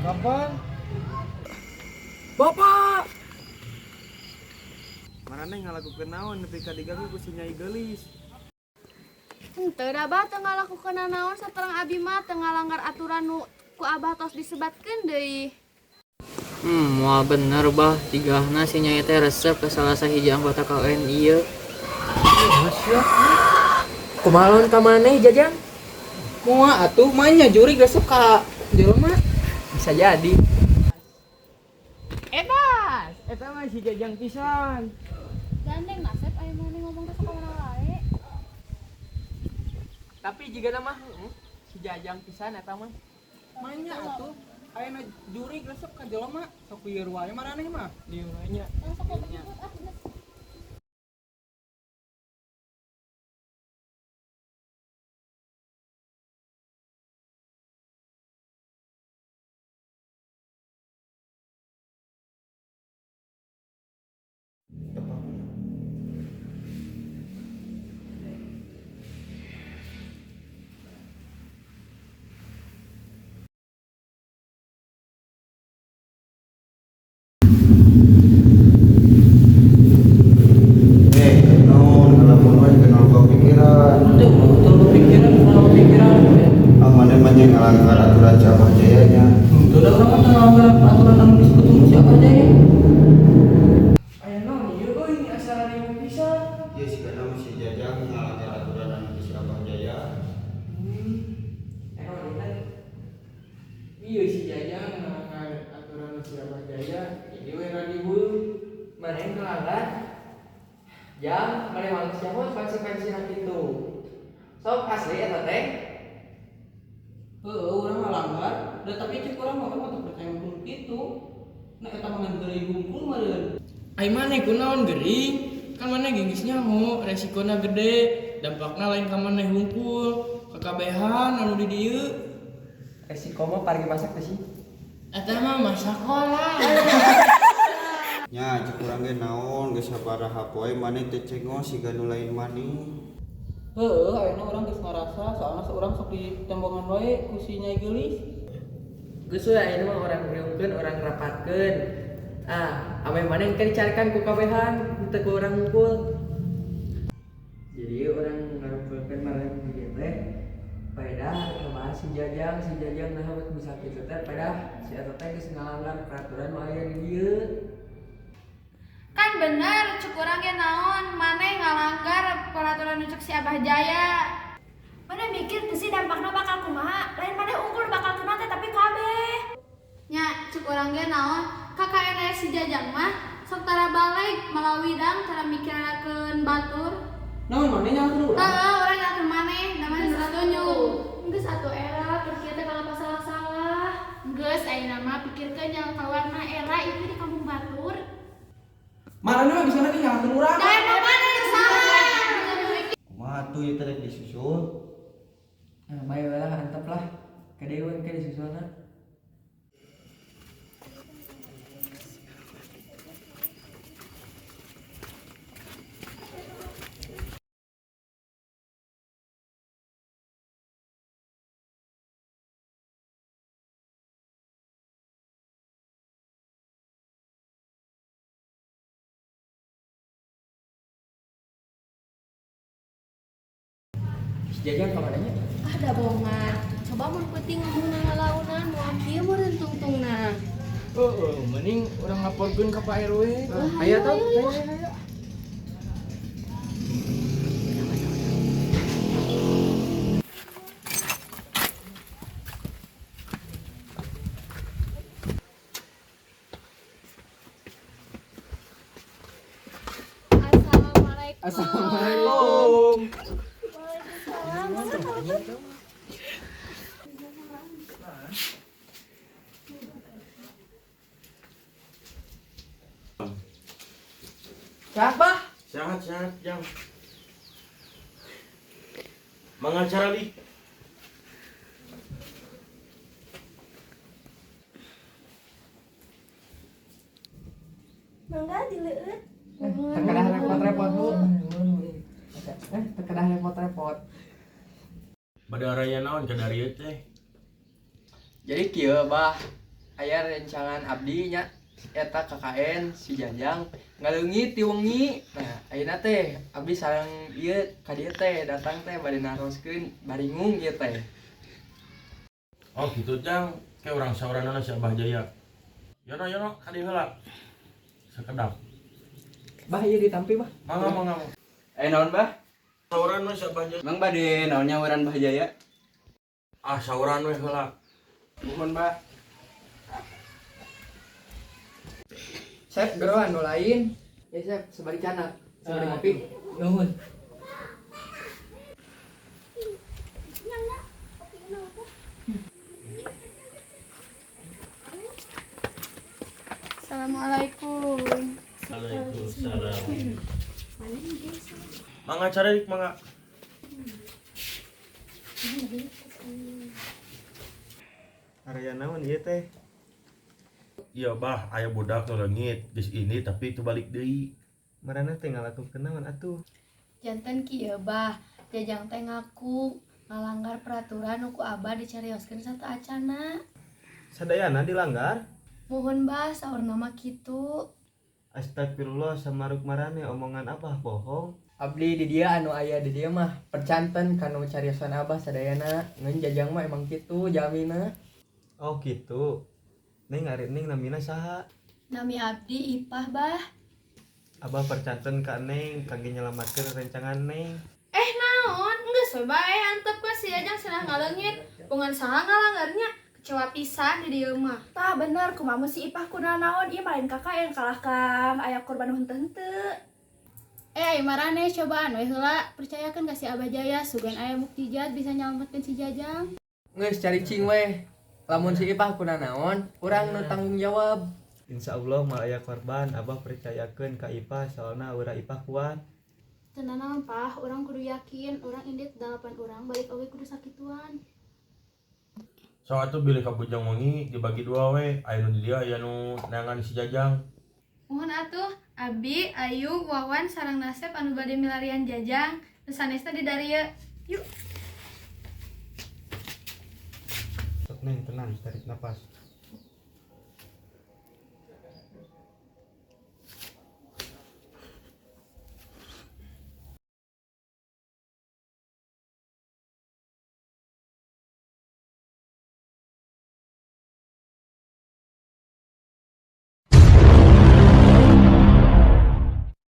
Kapan? Bapak. Marane ngalakukeun naon nepi ka diganggu ku si Nyai Geulis? Henteu da Abah teu ngalakukeun naon saterang abi mah teu ngalanggar aturan nu ku Abah tos disebatkeun deui. Moal bener bah tigahna si Nyai teh resep ke salah sahiji anggota KN ieu. Masya. Kumalon ka maneh Jajang? Moal atuh mainnya juri resep ka jelema. Bisa jadi. Eta mah si Jajang pisan. Gandeng nasib aya maneh ngomong ka sakamana wae. Tapi jika nama si Jajang pisan eta mah. Mainnya atuh ayeuna juri resep ka jelema sok lieur wae maraneh mah. Dieu nya. Naon ngalamun wae kenal kepikiran. Betul kepikiran kalau kepikiran. Amane mah jeung ngalanggar aturan Cabah Jayanya. Teu da urang mah ngalanggar aturan anu disebut siapa aja ya. Aya naon ieu euy ini asal ribu pisan. Ieu si kana si Jajang ngalanggar aturan anu di Cabah Jaya. Iya si Jajang ngalanggar aturan siapa Jaya. Jadi we radibul maneh ngalanggar. Ya, maneh manusia mah konsekuensi hati itu. Sok asli eta teh. Heeh, urang ngalanggar, da tapi cek urang mah teu percaya mun kitu. Nek eta mah geuring hungkul meureun. Ai maneh kunaon geuring? Kan maneh gengis nyaho, resikona gede, dampakna lain ka maneh hungkul, kakabehan anu di dieu. Resiko mah pargi masak teh sih. Eta mah masa sekolah. Nya cek urang ge naon geus sabaraha poe maneh teh cengos siga nu lain maneh. Heeh, ayeuna urang geus ngarasa soalna urang sok ditembongan wae ku si Nyai Geulis. Geus we ayeuna mah urang riungkeun, urang rapatkeun. Ame maneh kan dicarikan ku kabehan, teu ku urang ngumpul. Jadi urang ngarumpulkeun marang dieu teh. Paedah ngebahas si Jajang nah bisa kitu teh paedah si eta teh geus ngalanggar peraturan nu aya di dieu. Kan bener cuk urang ge naon maneh ngalanggar peraturan nu cek si Abah Jaya. Maneh mikir teu sih dampakna bakal kumaha? Lain maneh unggul bakal kena teh tapi kabeh. Nya cuk urang ge naon? KKN si Jajang mah sok tara balik malawi dang tara mikirakeun batur. Naon maneh nyalakeun urang? Urang nyalakeun maneh, da maneh setuju. Geus atuh era pikir teh kalau salah-salah. Geus ayeuna mah pikirkeun yang keluar mah era itu di kampung batur. Maraneh mah bisa lagi nyalakeun urang. Da emang mana yang salah? Kumaha atuh ieu teh rek disusul? Nah, bae lah antep lah. Kadeung ke disusulna. Si Jajang ka manehnya? Ada bongan. Coba mun peuting ngomong ngalaunan moal kieu meureun tungtungna. Mending urang ngaporkeun ka Pak RW. Aya tau. Assalamualaikum. Assalamualaikum. Siapa? Sehat, Jang. Mengacara di. Mangga dileueut. Terkedah repot-repot bu. Terkedah repot-repot. Pada raya naon ka dari teh. Jadi kieu bah aya rencangan abdi nya eta KKN si Jajang ngaleungit ti wengi. Nah, ayeuna teh abdi sareng ieu ka dieu teh datang teh bade naroskeun baringung ieu teh. Oh gitu Jang, kayak orang sauranana si Abah Jaya. Yono, kadi heula. Sakedap. Bah ieu ditampi bah. Mangga. Naon bah? Sauranana si Abah Jaya. Emang bade naonnya waran Bahjaya? Ah, sauran we heula. Mohon bah. Chef geroan nu lain. Ya chef sabari canak. Sabari ngopi. Nuhun. Assalamualaikum. Waalaikumsalam. Mangga cari mangga. Area naon ieu teh? Iya bah, aya budak nu leungit geus ini tapi itu balik deui. Marana teh ngalakukeun naon atuh? Janten kieu bah, Jajang teh ngaku ngalanggar peraturan nu ku Abah dicarioskeun satu acana. Sadayana dilanggar? Mohon bah saurna mah kitu. Astagfirullah samaruk marane omongan Abah bohong. Abdi di dia anu aya di dia mah percanten kanu cariosan Abah sadayana. Ngeun Jajang mah emang kitu jamina. Oh gitu. Ning ari ning namina saha? Nami abdi Ipah bah. Abah percanten ka Neng kangge nyelamatkeun rencangan Neng. Naon? Geus we bae antep ka si Jajang cenah ngaleungit. Pungan saha ngalanggarnya? Kecewa pisan di dieu mah. Tah bener, kumaha si Ipah kunaon naon ieu mah lain KKN kalah ka aya korban henteu-henteu. Ayo marane cobaan we heula percayakeun ka si Abah Jaya sugan aya muktijat bisa nyalametkeun si Jajang. Geus cari cing we. Lamun si Ipah kunaon, urang nu tanggung jawab. Insya Allah mal aya korban Abah percayakeun ka Ipah soalna aura Ipah kuat. Cenah naon Pah, urang kudu yakin urang indit 8 urang balik oge kudu sakituan. So atuh bilih ka bujang wengi dibagi dua we, aya nu di dia aya nu neangan si Jajang. Mohon atuh, Abi, Ayu, Wawan, sareng Nasep anu bade milarian Jajang, nu sanesna di darieu. Yuk. Sok Neng tenang tarik napas.